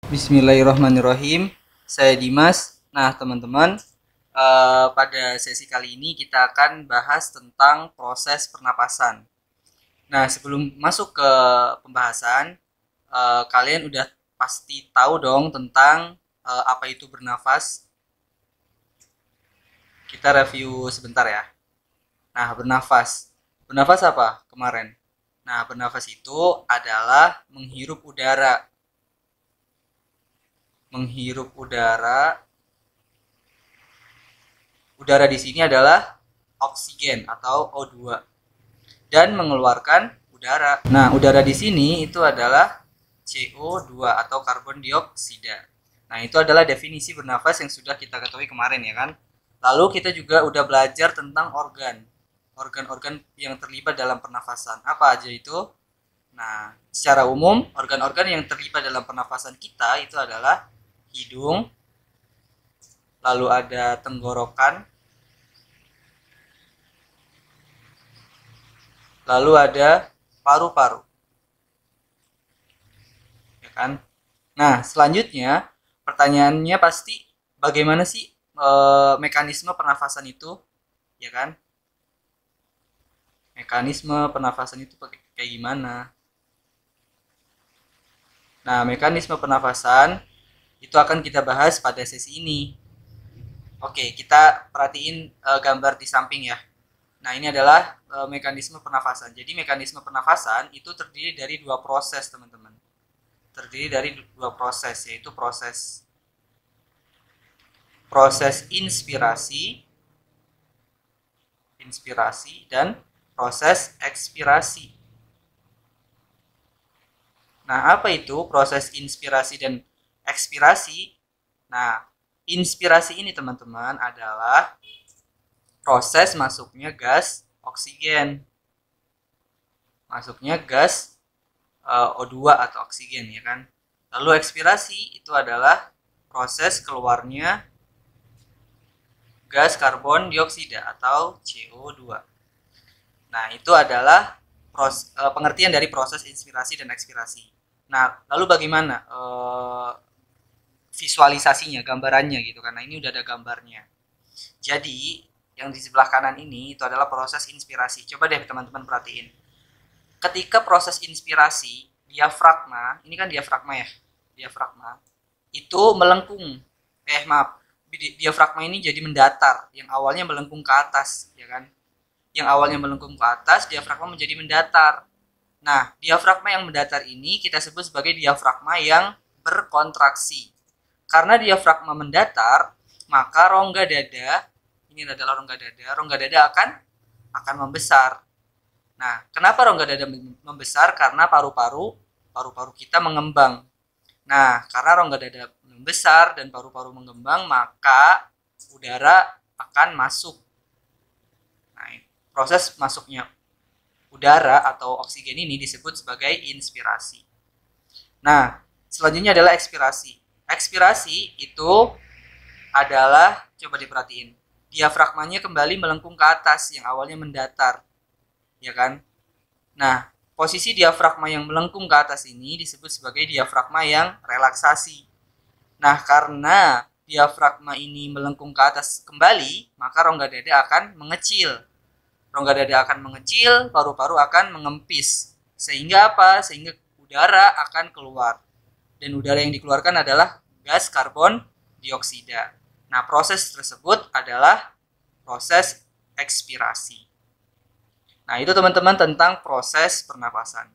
Bismillahirrahmanirrahim. Saya Dimas. Nah, teman-teman, pada sesi kali ini kita akan bahas tentang proses pernapasan. Nah, sebelum masuk ke pembahasan, kalian udah pasti tahu dong tentang apa itu bernafas. Kita review sebentar ya. Nah, bernafas. Bernafas apa kemarin? Nah, bernafas itu adalah menghirup udara. Menghirup udara. Udara di sini adalah oksigen atau O2 dan mengeluarkan udara. Nah, udara di sini itu adalah CO2 atau karbon dioksida. Nah, itu adalah definisi bernafas yang sudah kita ketahui kemarin ya kan. Lalu kita juga udah belajar tentang organ-organ yang terlibat dalam pernafasan. Apa aja itu? Nah, secara umum organ-organ yang terlibat dalam pernafasan kita itu adalah hidung, lalu ada tenggorokan, lalu ada paru-paru, ya kan? Nah, selanjutnya pertanyaannya pasti bagaimana sih mekanisme pernafasan itu, ya kan? Mekanisme pernafasan itu kayak gimana? Nah, mekanisme pernafasan itu akan kita bahas pada sesi ini. Oke, kita perhatiin gambar di samping ya. Nah, ini adalah mekanisme pernafasan. Jadi, mekanisme pernafasan itu terdiri dari dua proses, teman-teman. Terdiri dari dua proses, yaitu proses inspirasi dan proses ekspirasi. Nah, apa itu proses inspirasi dan ekspirasi? Nah, inspirasi ini teman-teman adalah proses masuknya gas oksigen. Masuknya gas O2 atau oksigen ya kan. Lalu ekspirasi itu adalah proses keluarnya gas karbon dioksida atau CO2. Nah, itu adalah pengertian dari proses inspirasi dan ekspirasi. Nah, lalu bagaimana visualisasinya, gambarannya gitu kan. Nah, ini udah ada gambarnya. Jadi, yang di sebelah kanan ini itu adalah proses inspirasi. Coba deh teman-teman perhatiin. Ketika proses inspirasi, diafragma, ini kan diafragma ya. Diafragma itu melengkung. Diafragma ini jadi mendatar, yang awalnya melengkung ke atas, ya kan? Yang awalnya melengkung ke atas, diafragma menjadi mendatar. Nah, diafragma yang mendatar ini kita sebut sebagai diafragma yang berkontraksi. Karena diafragma mendatar, maka rongga dada, ini adalah rongga dada akan membesar. Nah, kenapa rongga dada membesar? Karena paru-paru kita mengembang. Nah, karena rongga dada membesar dan paru-paru mengembang, maka udara akan masuk. Nah, proses masuknya udara atau oksigen ini disebut sebagai inspirasi. Nah, selanjutnya adalah ekspirasi. Ekspirasi itu adalah, coba diperhatiin, diafragmanya kembali melengkung ke atas yang awalnya mendatar, ya kan? Nah, posisi diafragma yang melengkung ke atas ini disebut sebagai diafragma yang relaksasi. Nah, karena diafragma ini melengkung ke atas kembali, maka rongga dada akan mengecil. Rongga dada akan mengecil, paru-paru akan mengempis. Sehingga apa? Sehingga udara akan keluar. Dan udara yang dikeluarkan adalah gas karbon dioksida. Nah, proses tersebut adalah proses ekspirasi. Nah, itu teman-teman tentang proses pernapasan.